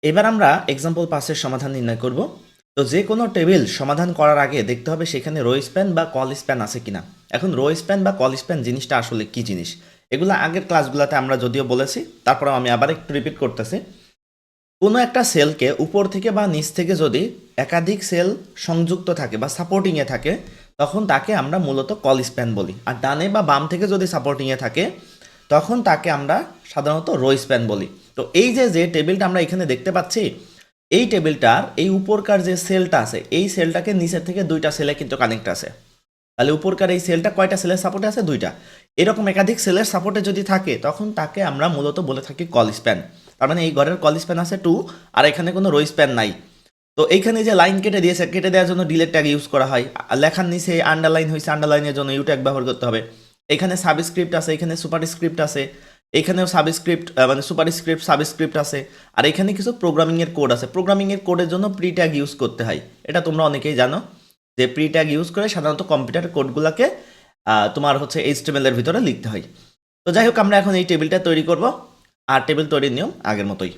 এবার আমরা এক্সাম্পল 5 এর সমাধান নির্ণয় করব। তো যে কোনো টেবিল সমাধান করার আগে দেখতে হবে সেখানে রো স্প্যান বা কল স্প্যান আছে কিনা। এখন রো স্প্যান বা কল স্প্যান জিনিসটা আসলে কি জিনিস, এগুলো আগের ক্লাসগুলোতে আমরা যদিও বলেছি, তারপরে আমি আবার একটু রিপিট করতেছি। কোনো একটা সেলকে উপর থেকে বা নিচ থেকে যদি একাধিক সেল সংযুক্ত থাকে বা সাপোর্টিংয়ে থাকে, তখন তাকে আমরা মূলত কল স্প্যান বলি। আর ডানে বা বাম থেকে যদি সাপোর্টিংয়ে থাকে, তখন তাকে আমরা সাধারণত রো স্প্যান বলি। তো এই যে টেবিলটা আমরা এখানে দেখতে পাচ্ছি, এই টেবিলটার এই উপরকার যে সেলটা আছে, এই সেলটাকে নিচের থেকে দুইটা সেলে কিন্তু কানেক্ট আছে। তাহলে উপরকার এই সেলটা কয়টা সেলের সাপোর্টে আছে? দুইটা। এরকম একাধিক সেলের সাপোর্টে যদি থাকে, তখন তাকে আমরা মূলত বলে থাকি কল স্প্যান। তার মানে এই ঘরের কল স্প্যান আছে 2, আর এখানে কোনো রো স্প্যান নাই। তো এইখানে যে লাইন কেটে দিয়েছে, কেটে দেওয়ার জন্য ডিলেট ট্যাগ ইউজ করা হয়। লেখার নিচে আন্ডারলাইন হয়েছে, আন্ডারলাইনের জন্য ইউ ট্যাগ ব্যবহার করতে হবে। এখানে সাবস্ক্রিপ্ট আছে, এখানে সুপারস্ক্রিপ্ট আছে, এখানেও সাবস্ক্রিপ্ট মানে সুপারস্ক্রিপ্ট সাবস্ক্রিপ্ট আছে, আর এখানে কিছু প্রোগ্রামিংয়ের কোড আছে। প্রোগ্রামিংয়ের কোডের জন্য প্রি ট্যাগ ইউজ করতে হয়, এটা তোমরা অনেকেই জানো যে প্রি ট্যাগ ইউজ করে সাধারণত কম্পিউটার কোডগুলোকে তোমার হচ্ছে HTML এর ভিতরে লিখতে হয়। তো যাই হোক, আমরা এখন এই টেবিলটা তৈরি করব, আর টেবিল তৈরির নিয়ম আগের মতোই।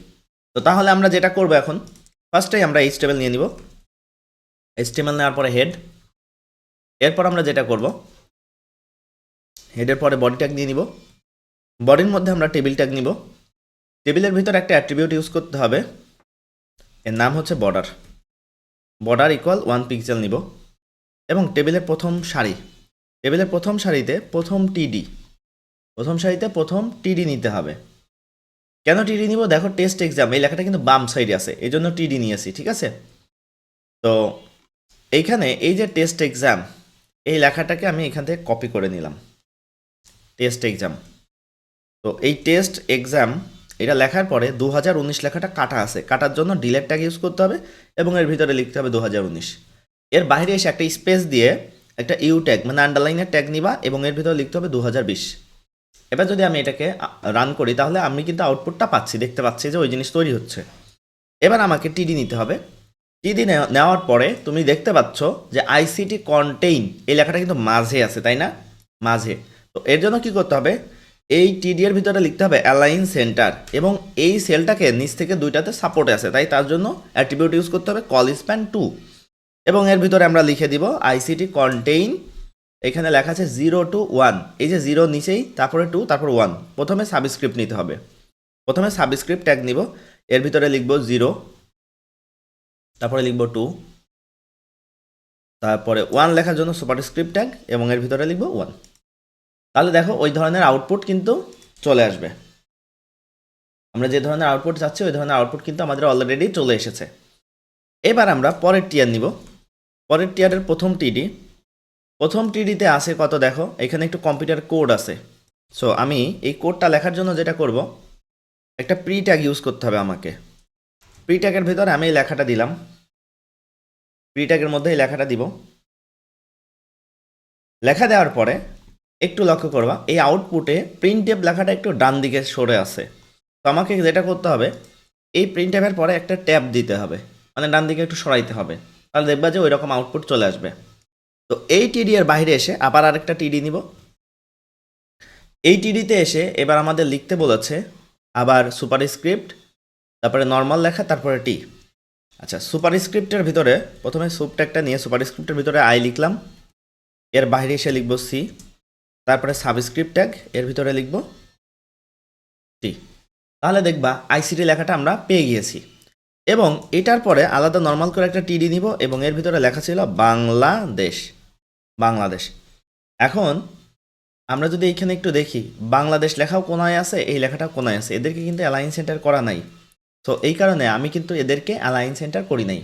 তো তাহলে আমরা যেটা করব, এখন ফার্স্টেই আমরা HTML নিয়ে নিব। HTML নেওয়ার পরে হেড, এরপর আমরা যেটা করব, হেডের পরে বডি ট্যাগ নিয়ে নিব। বডির মধ্যে আমরা টেবিল ট্যাগ নিব। টেবিলের ভিতরে একটা অ্যাট্রিবিউট ইউজ করতে হবে, এর নাম হচ্ছে বর্ডার। বর্ডার ইকুয়াল 1 পিক্সেল নিব, এবং টেবিলের প্রথম সারি, টেবিলের প্রথম সারিতে প্রথম টিডি নিতে হবে। কেন টিডি নিব? দেখো, টেস্ট এক্সাম এই লেখাটা কিন্তু বাম সাইডে আছে, এই জন্য টিডি নিয়েছি, ঠিক আছে? তো এইখানে এই যে টেস্ট এক্সাম, এই লেখাটাকে আমি এখান থেকে কপি করে নিলাম, টেস্ট এক্সাম। তো এই টেস্ট এক্সাম এটা লেখার পরে 2019 লেখাটা কাটা আছে, কাটার জন্য ডিলেট ট্যাগ ইউজ করতে হবে, এবং এর ভিতরে লিখতে হবে 2019। এর বাইরে এসে একটা স্পেস দিয়ে একটা ইউ ট্যাগ মানে আন্ডারলাইনের ট্যাগ নিবা, এবং এর ভিতরে লিখতে হবে 2020। এবার যদি আমি এটাকে রান করি, তাহলে আমি কিন্তু আউটপুটটা পাচ্ছি, দেখতে পাচ্ছি যে ওই জিনিস তৈরি হচ্ছে। এবার আমাকে টিডি নিতে হবে। টিডি নেওয়ার পরে তুমি দেখতে পাচ্ছ যে আইসিটি কন্টেইন এই লেখাটা কিন্তু মাঝে আছে, তাই না? মাঝে। তো এর জন্য কি করতে হবে, এই টিডি এর ভিতরে লিখতে হবে অ্যালাইন সেন্টার, এবং এই সেলটাকে নিচ থেকে দুইটাতে সাপোর্টে আছে, তাই তার জন্য অ্যাট্রিবিউট ইউজ করতে হবে কল স্প্যান 2, এবং এর ভিতরে আমরা লিখে দিব আইসিটি কন্টেইন। এখানে লেখা আছে 0 to 1, এই যে 0 নিচেই, তারপরে 2, তারপর 1। প্রথমে সাবস্ক্রিপ্ট নিতে হবে, প্রথমে সাবস্ক্রিপ্ট ট্যাগ নিব, এর ভিতরে লিখব 0, তারপরে লিখব 2, তারপরে 1 লেখার জন্য সুপারস্ক্রিপ্ট ট্যাগ, এবং এর ভিতরে লিখব 1। তাহলে দেখো ওই ধরনের আউটপুট কিন্তু চলে আসবে। আমরা যে ধরনের আউটপুট চাচ্ছি ওই ধরনের আউটপুট কিন্তু আমাদের অলরেডি চলে এসেছে। এবার আমরা পরের টিয়ার নিব। পরের টিয়ারের প্রথম টিডিতে আছে কত দেখো, এখানে একটু কম্পিউটার কোড আছে। সো আমি এই কোডটা লেখার জন্য যেটা করব, একটা প্রি ট্যাগ ইউজ করতে হবে আমাকে। প্রি ট্যাগের ভিতরে আমি এই লেখাটা দিলাম, প্রি ট্যাগের মধ্যে এই লেখাটা দিব। লেখা দেওয়ার পরে একটু লক্ষ্য করবা, এই আউটপুটে প্রিন্টএফ লেখাটা একটু ডান দিকে সরে আসে। তো আমাকে যেটা করতে হবে, এই প্রিন্টএফের পরে একটা ট্যাব দিতে হবে, মানে ডান দিকে একটু সরাইতে হবে, তাহলে দেখবা যে ওই রকম আউটপুট চলে আসবে। তো এই টিডি এর বাইরে এসে আবার আরেকটা টিডি নিব। এই টিডিতে এসে এবার আমাদের লিখতে বলেছে আবার সুপারস্ক্রিপ্ট, তারপরে নর্মাল লেখা, তারপরে টি। আচ্ছা, সুপারস্ক্রিপ্টের ভিতরে প্রথমে সুপ ট্যাগটা নিয়ে সুপারস্ক্রিপ্টের ভিতরে আই লিখলাম, এর বাইরে এসে লিখব সি, তারপরে সাবস্ক্রিপ্ট ট্যাগ, এর ভিতরে লিখব টি। তাহলে দেখবা আইসিটি লেখাটা আমরা পেয়ে গিয়েছি। এবং এটার পরে আলাদা নর্মাল করে একটা টিডি নিব, এবং এর ভিতরে লেখা ছিল বাংলাদেশ। এখন আমরা যদি এইখানে একটু দেখি, বাংলাদেশ লেখাও কোনায় আছে, এই লেখাটাও কোনায় আছে, এদেরকে কিন্তু অ্যালাইন সেন্টার করা নাই। তো এই কারণে আমি কিন্তু এদেরকে অ্যালাইন সেন্টার করি নাই।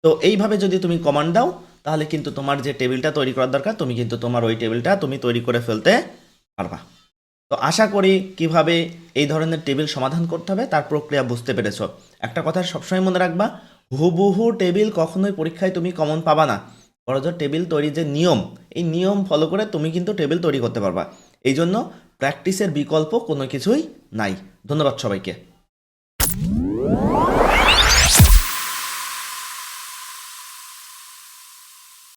তো এইভাবে যদি তুমি কমান্ড দাও, তাহলে কিন্তু তোমার যে টেবিলটা তৈরি করার দরকার, তুমি কিন্তু তোমার ওই টেবিলটা তুমি তৈরি করে ফেলতে পারবা। তো আশা করি কিভাবে এই ধরনের টেবিল সমাধান করতে হবে তার প্রক্রিয়া বুঝতে পেরেছ। একটা কথা সবসময় মনে রাখবা, হুবহু টেবিল কখনোই পরীক্ষায় তুমি কমন পাবা না। বরঞ্চ টেবিল তৈরির যে নিয়ম, এই নিয়ম ফলো করে তুমি কিন্তু টেবিল তৈরি করতে পারবা। এই জন্য প্র্যাকটিসের বিকল্প কোনো কিছুই নাই। ধন্যবাদ সবাইকে।